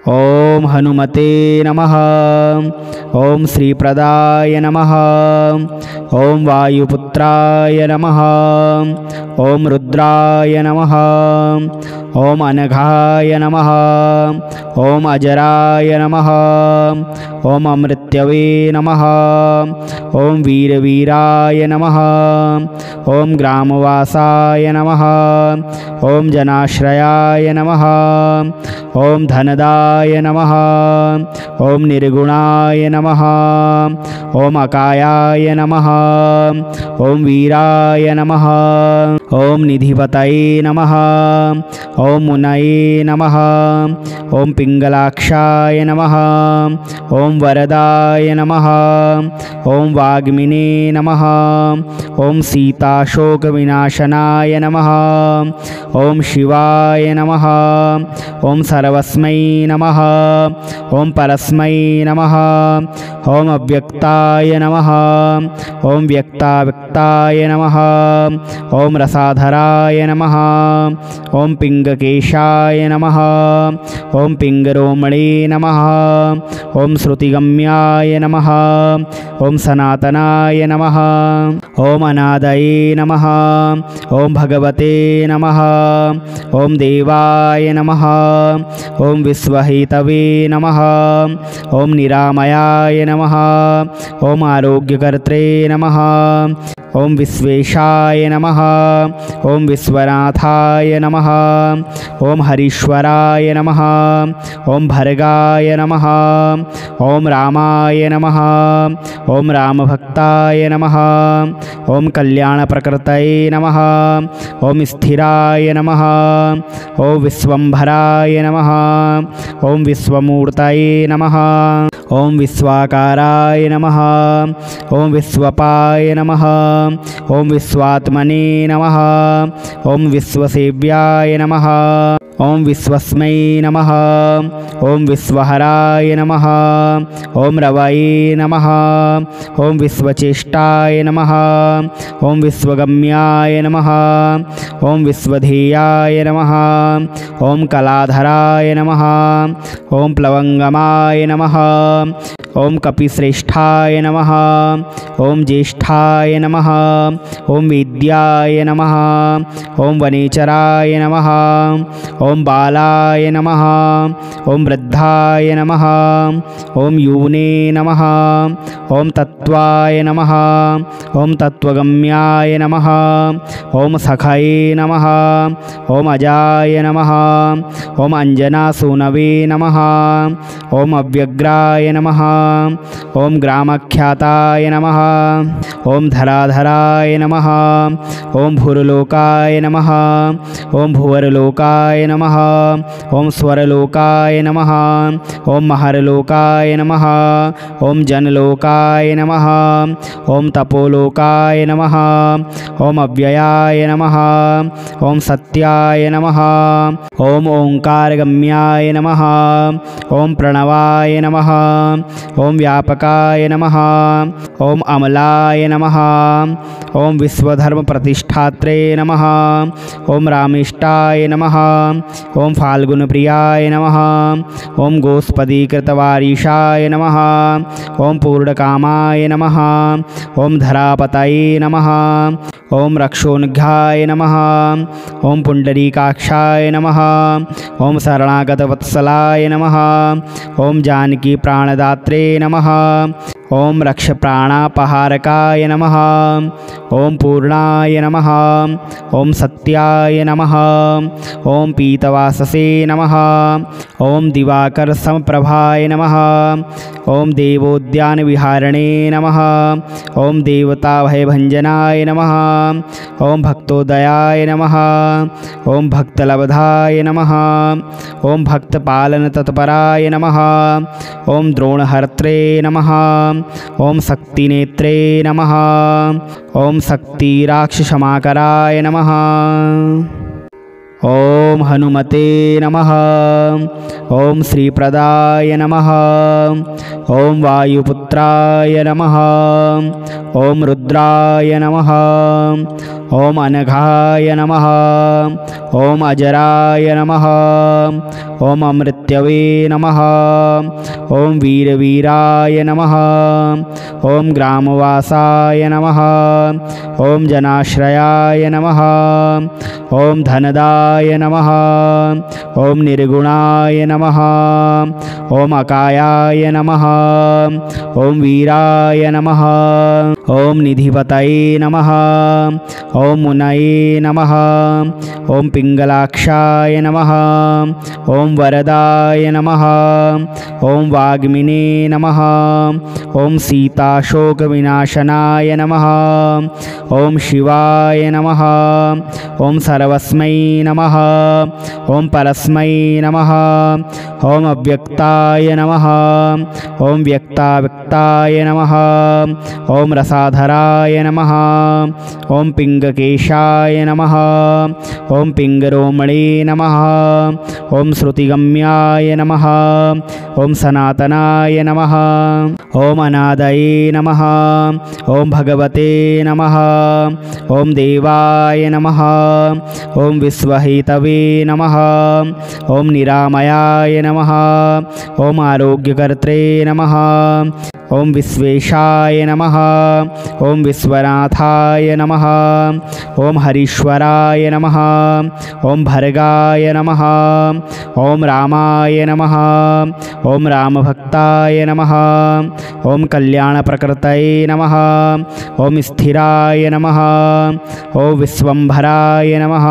ओम हनुमते नमः। ओम श्रीप्रदाय नमः। ओम वायुपुत्राय नमः। ओम रुद्राय नमः। ओम अनघाय नमः। ओम अजराय नमः। ओम अमृत्यवे नमः। ओम वीरवीराय नमः। ओम ग्रामवासाय नमः। ओम जनाश्रयाय नमः। ओम धनदाय नमः। ओम निर्गुणाय नमः। ओम अकायाय नमः। ओम वीराय नमः। ओम निधिपतये नमः। ओम मुनये नमः। ओम पिंगलाक्षाय नमः। ओम वरदाय नमः। ओम वाग्मिने नमः। ओम सीताशोकविनाशनाय नमः। ओम शिवाय नमः। ओम सर्वस्मै नमः। ओम परस्मै नमः। ओम अव्यक्ताय नमः। ओम व्यक्ताव्यक्ताय नमः। ओम रसाधराय नमः। ओम पिंगकेशाय नमः। ओम पिंगरोमणे नमः। ओम श्रुतिगम्याय नमः। ओम सनातनाय नमः। ओम अनादये नमः। ओम भगवते नमः। ओम देवाय नमः। ओम विश्वहेतवे नमः। ओम निरामयाय नमः। ओम आरोग्यकर्त्रे नमः। ओम विश्वेशाय नमः। ओम विश्वनाथाय नमः। ओम हरीश्वराय नमः। ओम भर्गाय नमः। ओम रामाय नमः। ओम रामभक्ताय नमः। ओम कल्याणप्रकृतये नमः। ओम स्थिराय नमः। ओम विश्वंभराय नमः। ओम विश्वमूर्तये नमः। ओम विश्वाकाराय नमः। ओम विश्वपाय नमः। ओम विश्वात्मने नमः। ओम विश्वसेव्याय नमः। ओम विश्वस्मै नमः। ओम विश्वहराय नमः। ओम रवये नमः। ओम विश्वचेष्टाय नमः। ओम विश्वगम्याय नमः। ओम विश्वधेयाय नमः। ओम कलाधराय नमः। ओम प्लवंगमाय नमः। ओम कपिश्रेष्ठाय नमः। ओम ज्येष्ठाय नमः। ओम विद्याय नमः। ओम वनेचराय नमः। ओम बालाय नमः। ओम वृद्धाय नमः। ओम यूने नमः। ओम तत्वाय नमः। ओम तत्वगम्याय नमः। ओम सखये नमः। ओम अजाय नमः। ओम अंजनासूनवे नमः। ओम अव्यग्राय नमः। ओम ग्रामख्याताय नमः। ओम धराधराय नमः। ओम भूर्लोकाय नमः। ओम भुवरलोकाय नमः। ओम स्वरलोकाय नमः। ओम महरलोकाय नमः। ओम जनलोकाय नमः। ओम तपोलोकाय नमः। ओम अव्ययाय नमः। ओम सत्याय नमः। ओम ओंकारगम्याय नमः। ओम प्रणवाय नमः। ओम व्यापकाय नमः। ओम अमलाय नमः। ओम विश्वधर्म प्रतिष्ठात्रे नमः। ओम रामिष्टाय नमः। ओम फाल्गुनप्रियाय नमः। ओम गोस्पदीकृतवारीशाय नमः। ओम पूर्णकामाय नमः। ओम धरापतये नमः। ओम रक्षोन्घाय नमः। ओम पुंडरीकाक्षाय नमः। ओम शरणागतवत्सलाय नमः। ओम जानकी प्राणदात्रे नमः। ओम रक्षप्राणापहारकाय नमः। ओम पूर्णाय नमः। ओम सत्याय नमः। ओम पीतवाससे नमः। ओम दिवाकर समप्रभाय नमः। ओम देवोद्यानविहारिणे नमः। ओम देवताभयभञ्जनाय नमः। ओम भक्तोदयाय नमः। ओम भक्तलब्धाय नमः। ओम भक्तपालनतत्पराय नमः। ओम द्रोणहर्त्रे नमः। ओम शक्तिनेत्रे नमः। ओम शक्तिराक्षसमाकराय नमः। ओम हनुमते नमः। ओम श्रीप्रदाय नमः। ओम वायुपुत्राय नमः। ओम रुद्राय नमः। ओम अनघाय नमः। ओम अजराय नमः। ओम अमृत्य मृत्यवे नमः। ॐ वीरवीराय नमः। ॐ ग्रामवासाय नमः। ॐ जनाश्रयाय नमः। ॐ धनदाय नमः। ॐ निर्गुणाय नमः। ॐ अकायाय नमः। ॐ वीराय नमः। ॐ निधिपतये नमः। ॐ मुनये नमः। ॐ पिङ्गलाक्षाय नमः। ॐ वरदाय नमः। ॐ वाग्मिने नमः। ॐ सीताशोकविनाशनाय नमः। ॐ शिवाय नमः। ॐ सर्वस्मै नमः। ॐ परस्मै नमः। ॐ अव्यक्ताय नमः। ॐ व्यक्ताव्यक्ताय नमः। ॐ रसाधराय नमः। ॐ पिङ्गकेशाय नमः। ॐ पिङ्गरोमणे नमः। ॐ श्रुतिगम्याय नमः। ॐ सनातनाय नमः। ॐ अनादये नमः। ॐ भगवते नमः। ॐ देवाय नमः। ॐ विश्वहेतवे नमः। ॐ निरामयाय नमः। ॐ आरोग्यकर्त्रे नमः। ॐ विश्वेशाय नमः। ॐ विश्वनाथाय नमः। ॐ हरीश्वराय नमः। ॐ भर्गाय नमः। ॐ रामाय नमः। ॐ रामभक्ताय नमः। ॐ कल्याणप्रकृतये नमः। ॐ स्थिराय नमः। ॐ विश्वम्भराय नमः।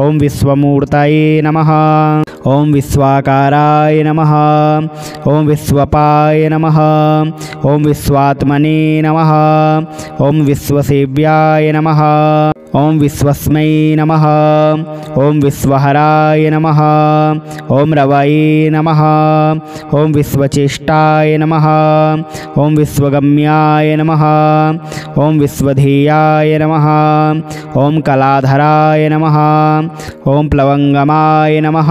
ॐ विश्वमूर्तये नमः। ॐ विश्वाकाराय नमः। ॐ विश्वपाय नमः। ॐ विश्वात्मने नमः। ॐ विश्वसेव्याय नमः। ॐ विश्वस्मै नमः। ॐ विश्वहराय नमः। ॐ रवये नमः। ॐ विश्वचेष्टाय नमः। ॐ विश्वगम्याय नमः। ॐ विश्वधेयाय नमः। ॐ कलाधराय नमः। ॐ प्लवङ्गमाय नमः।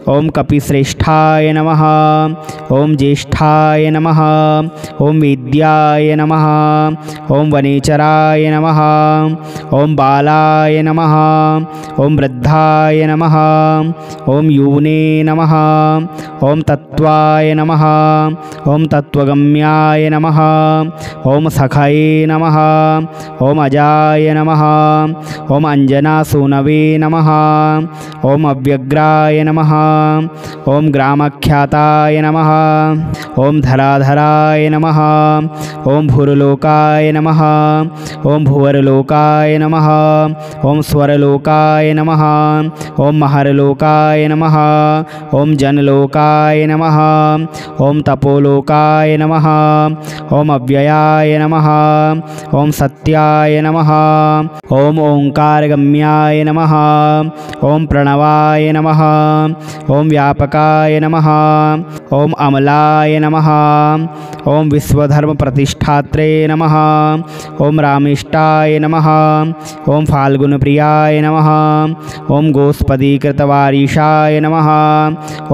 ॐ कपिश्रेष्ठाय नमः। ॐ ज्येष्ठाय नमः। ॐ वेद्याय नमः। ॐ वनेचराय नमः। ॐ बालाय नमः। ॐ वृद्धाय नमः। ॐ यूने नमः। ॐ तत्त्वाय नमः। ॐ तत्त्वगम्याय नमः। ॐ सखये नमः। ॐ अजाय नमः। ॐ अञ्जनासूनवे नमः। ॐ अव्यग्राय नमः। ॐ ग्रामख्याताय नमः। ॐ धराधराय नमः। ॐ भूर्लोकाय नमः। ॐ भुवरलोकाय नमः। ॐ स्वरलोकाय नमः। ॐ महरलोकाय नमः। ॐ जनलोकाय नमः। ॐ तपोलोकाय नमः। ॐ अव्ययाय नमः। ॐ सत्याय नमः। ॐ ओंकारगम्याय नमः। ॐ प्रणवाय नमः। ॐ व्यापकाय नमः। ॐ अमलाय नमः। ॐ विश्वधर्मप्रतिष्ठात्रे नमः। ॐ रामेष्टाय नमः। ॐ फाल्गुनप्रियाय नमः। ॐ गोस्पदीकृतवारीशाय नमः।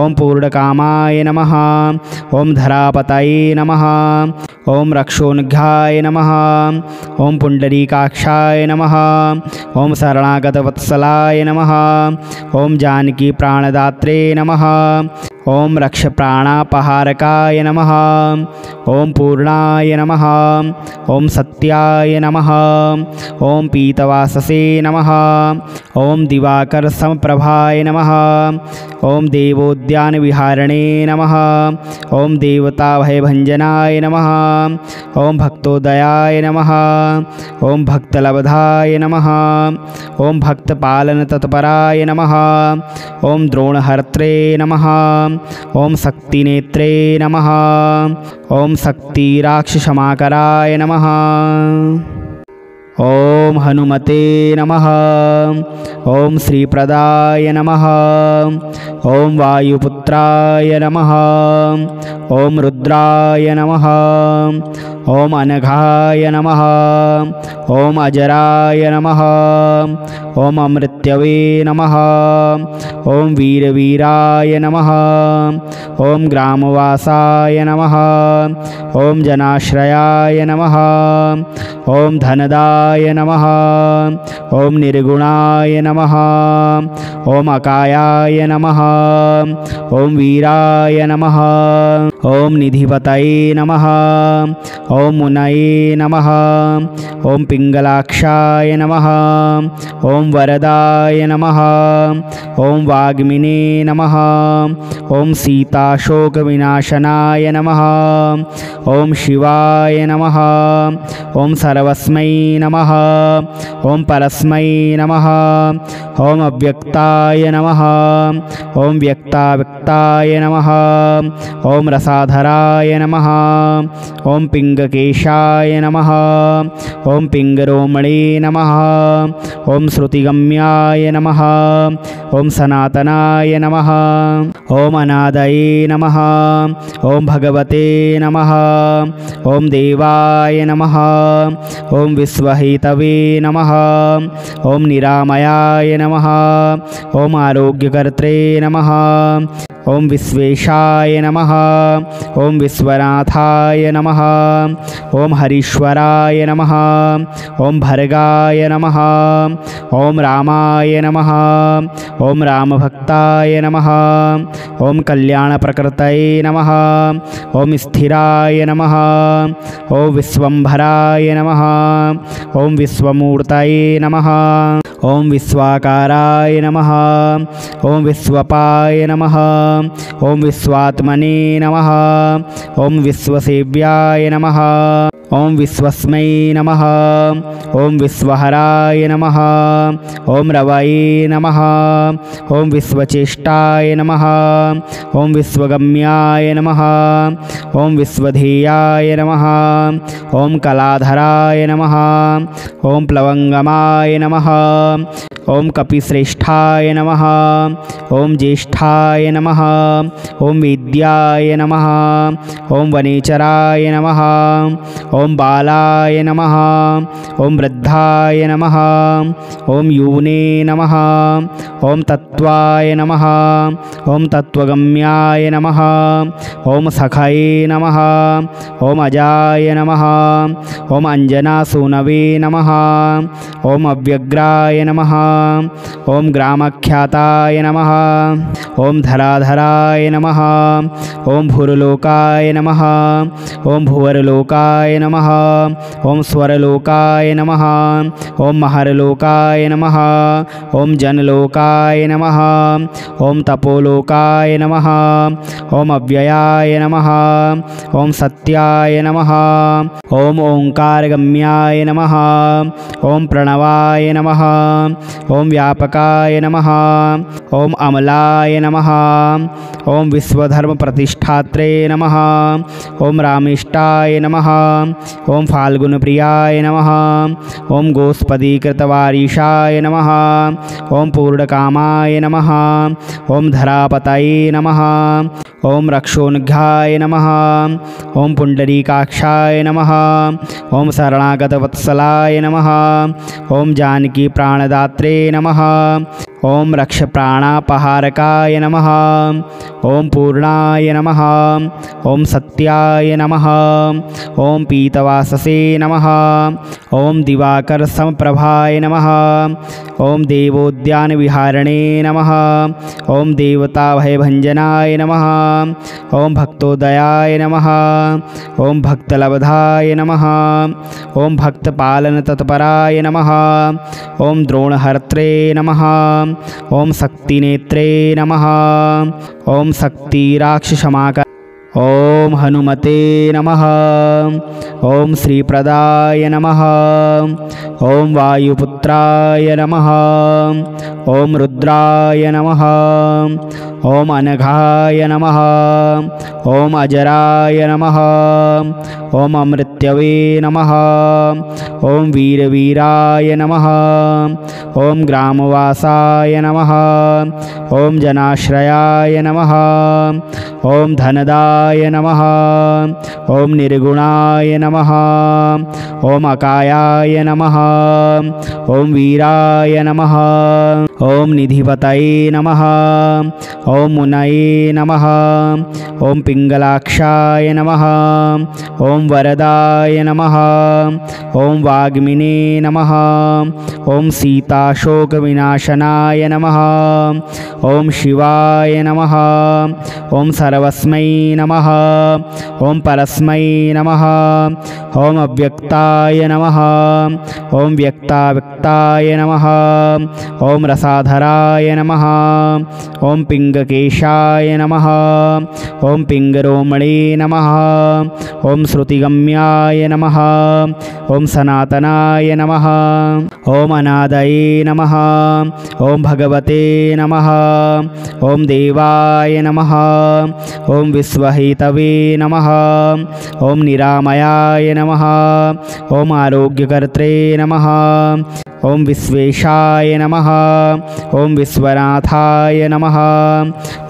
ॐ पूर्णकामाय नमः। ॐ धरापतये नमः। ॐ रक्षोन्घाय नमः। ॐ पुण्डरीकाक्षाय नमः। ॐ शरणागतवत्सलाय नमः। ॐ जानकीप्राणदात्रे नमः। ॐ रक्षप्राणापहारकाय नमः। ॐ पूर्णाय नमः। ॐ सत्याय नमः। ॐ पीतवाससे नमः। ॐ दिवाकरसमप्रभाय नमः। ॐ देवोद्यानविहारिणे नमः। ॐ देवताभयभञ्जनाय नमः। ॐ भक्तोदयाय नमः। ॐ भक्तलब्धाय नमः। ॐ भक्तपालनतत्पराय नमः। ॐ द्रोणहर्त्रे नमः। ॐ शक्तिनेत्रे नमः। ॐ शक्तिराक्षसमाकराय नमः। ॐ हनुमते नमः। ॐ श्रीप्रदाय नमः। ॐ वायुपुत्राय नमः। ॐ रुद्राय नमः। ओम अनघाय नमः। ओम अजराय नमः। ओम अमृत्यवे नमः। ओम वीरवीराय नमः। ओम ग्रामवासाय नमः। ओम जनाश्रयाय नमः। ओम धनदाय नमः। ओम निर्गुणाय नमः। ओम अकायाय नमः। ओम वीराय नमः। ओम निधिपतये नमः। ओम मुनये नमः। ओम पिंगलाक्षाय नमः। ओम वरदाय नमः। ओम वाग्मिने नमः। ओम सीताशोकविनाशनाय नमः। ओम शिवाय नमः। ओम सर्वस्मै नमः। ओम परस्मै नमः। ओम अव्यक्ताय नमः। ओम व्यक्ताव्यक्ताय नमः। ओम रसाधराय नमः। ओम पिंगकेशाय नमः। ओम पिंगरोमणे नमः। ओम श्रुतिगम्याय नमः। ओम सनातनाय नमः। ओम अनादये नमः। ओम भगवते नमः। ओम देवाय नमः। ओम विश्वहेतवे नमः। ओम निरामयाय नमः। ओम आरोग्यकर्त्रे नमः। ओम विश्वेशाय नमः। ओम विश्वनाथाय नमः। ओम हरीश्वराय नमः। ओम भर्गाय नमः। ओम रामाय नमः। ओम रामभक्ताय नमः। ओम कल्याणप्रकृतये नमः। ओम स्थिराय नमः। ओम विश्वम्भराय नमः। ओम विश्वमूर्तये नमः। ओम विश्वाकाराय नमः। ओम विश्वपाय नमः। ओम विश्वात्मने नमः। ओम विश्वसेव्याय नमः। ओम विश्वस्मै नमः। ओम विश्वहराय नमः। ओम रवये नमः। ओम विश्वचेष्टाय नमः। ओम विश्वगम्याय नमः। ओम विश्वधेयाय नमः। ओम कलाधराय नमः। ओम प्लवंगमाय नमः। ओम कपिश्रेष्ठाय नमः। ओम ज्येष्ठाय नमः। ओम विद्याय नमः। ओम वनेचराय नमः। ओम बालाय नमः। ओम वृद्धाय नमः। ओम यूने नमः। ओम तत्वाय नमः। ओम तत्वगम्याय नमः। ओम सखये नमः। ओम अजाय नमः। ओम अंजनासूनवे नमः। ओम अव्यग्राय नमः। ओम ग्रामख्याताय नमः। ओम धराधराय नमः। ओम भूर्लोकाय नमः। ओम भुवरलोकाय नमः। ओम स्वरलोकाय नमः। ओम महरलोकाय नमः। ओम जनलोकाय नमः। ओम तपोलोकाय नमः। ओम अव्ययाय नमः। ओम सत्याय नमः। ओम ओंकारगम्याय नमः। ओम प्रणवाय नमः। ओम व्यापकाय नमः। ओम अमलाय नमः। ओम विश्वधर्म प्रतिष्ठात्रे नमः। ओम रामिष्टाय नमः। ओम फाल्गुनप्रियाय नमः। ओम गोस्पदीकृतवारीशाय नमः। ओम पूर्णकामाय नमः। ओम धरापतये नमः। ओम रक्षोन्घाय नमः। ओम पुंडरीकाक्षाय नमः। ओम शरणागतवत्सलाय नमः। ओम जानकी प्राणदात्रे नमः। ओम रक्षप्राणापहारकाय नमः। ओम पूर्णाय नमः। ओम सत्याय नमः। ओम पीतवाससे नमः। ओम दिवाकर समप्रभाय नमः। ओम देवोद्यानविहारिणे नमः। ओम देवताभयभञ्जनाय नमः। ओम भक्तोदयाय नमः। ओम भक्तलब्धाय नमः। ओम भक्तपालनतत्पराय नमः। ओम द्रोणहर्त्रे नमः। ओम शक्तिनेत्रे नमः। ओम शक्तिराक्षसमाकर। ओम हनुमते नमः। ओम श्रीप्रदाय नमः। ओम वायुपुत्राय नमः। ओम रुद्राय नमः। ॐ अनघाय नमः ॐ अजराय नमः ॐ अमृत्यवे नमः ॐ वीरवीराय नमः ॐ ग्रामवासाय नमः ॐ जनाश्रयाय नमः ॐ धनदाय नमः ॐ निर्गुणाय नमः ॐ अकायाय नमः ॐ वीराय नमः ॐ निधिपतये नमः ॐ मुनये नमः ॐ पिङ्गलाक्षाय नमः ॐ वरदाय नमः ॐ वाग्मिने नमः ॐ सीताशोकविनाशनाय नमः ॐ शिवाय नमः ॐ सर्वस्मै नमः ॐ परस्मै नमः ॐ अव्यक्ताय नमः ॐ व्यक्ताव्यक्ताय नमः ॐ रसाधराय नमः ॐ पिङ्गकेशाय नमः ॐ पिङ्गरोमणे नमः ॐ श्रुतिगम्याय नमः ॐ सनातनाय नमः ॐ अनादये नमः ॐ भगवते नमः ॐ देवाय नमः ॐ विश्वहेतवे नमः ॐ निरामयाय नमः ॐ आरोग्यकर्त्रे नमः ॐ विश्वेशाय नमः ॐ विश्वनाथाय नमः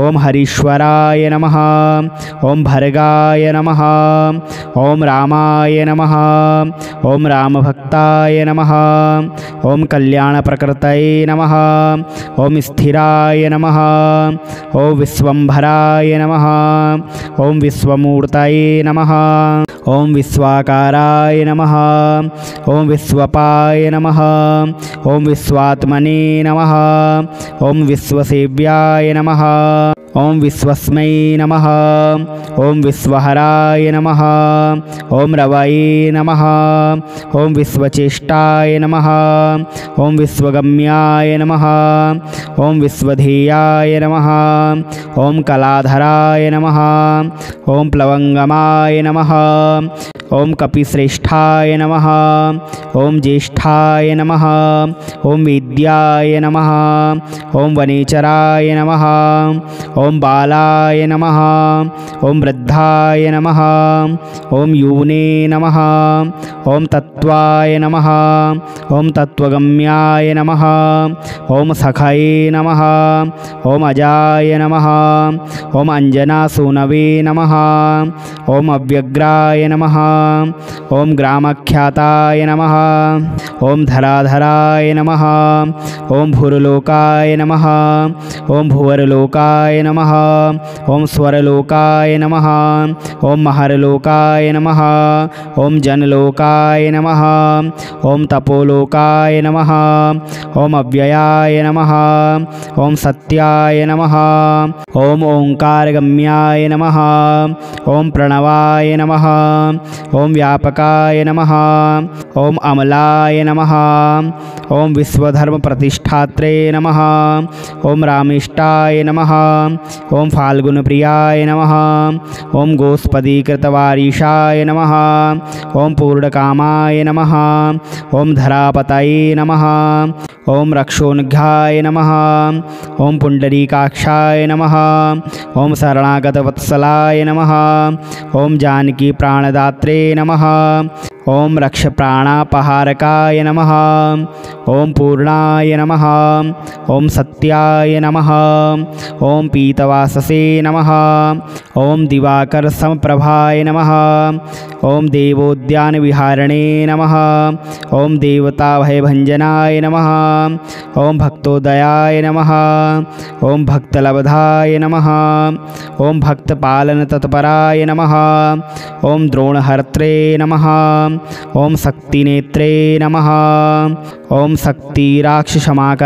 ॐ हरीश्वराय नमः ॐ भर्गाय नमः ॐ रामाय नमः ॐ रामभक्ताय नमः ॐ कल्याणप्रकृतये नमः ॐ स्थिराय नमः ॐ विश्वम्भराय नमः ॐ विश्वमूर्तये नमः ॐ विश्वाकाराय नमः ॐ विश्वपाय नमः ॐ विश्वात्मने नमः ॐ विश्वसेव्याय नमः ॐ विश्वस्मै नमः ॐ विश्वहराय नमः ॐ रवये नमः ॐ विश्वचेष्टाय नमः ॐ विश्वगम्याय नमः ॐ विश्वधेयाय नमः ॐ कलाधराय नमः ॐ प्लवङ्गमाय नमः ॐ कपिश्रेष्ठाय नमः ॐ ज्येष्ठाय नमः ॐ वेद्याय नमः ॐ वनेचराय नमः ॐ बालाय नमः ॐ वृद्धाय नमः ॐ यूने नमः ॐ तत्त्वाय नमः ॐ तत्त्वगम्याय नमः ॐ सखये नमः ॐ अजाय नमः ॐ अञ्जनासूनवे नमः ॐ अव्यग्राय नमः ॐ ग्रामख्याताय नमः ॐ धराधराय नमः ॐ भूर्लोकाय नमः ॐ भुवरलोकाय नमः ॐ स्वरलोकाय नमः ॐ महरलोकाय नमः ॐ जनलोकाय नमः ॐ तपोलोकाय नमः ॐ अव्ययाय नमः ॐ सत्याय नमः ॐ ओंकारगम्याय नमः ॐ प्रणवाय नमः ॐ व्यापकाय नमः ॐ अमलाय नमः ॐ विश्वधर्मप्रतिष्ठात्रे नमः ॐ रामेष्टाय नमः ॐ फाल्गुनप्रियाय नमः ॐ गोस्पदीकृतवारीशाय नमः ॐ पूर्णकामाय नमः ॐ धरापतये नमः ॐ रक्षोन्घाय नमः ॐ पुण्डरीकाक्षाय नमः ॐ शरणागतवत्सलाय नमः ॐ जानकीप्राणदात्रे नमः ॐ रक्षप्राणापहारकाय नमः ॐ पूर्णाय नमः ॐ सत्याय नमः ॐ पीतवाससे नमः ॐ दिवाकरसमप्रभाय नमः ॐ देवोद्यानविहारिणे नमः ॐ देवताभयभञ्जनाय नमः ॐ भक्तोदयाय नमः ॐ भक्तलब्धाय नमः ॐ भक्तपालनतत्पराय नमः ॐ द्रोणहर्त्रे नमः ॐ शक्तिनेत्रे नमः ॐ शक्तिराक्षसमाक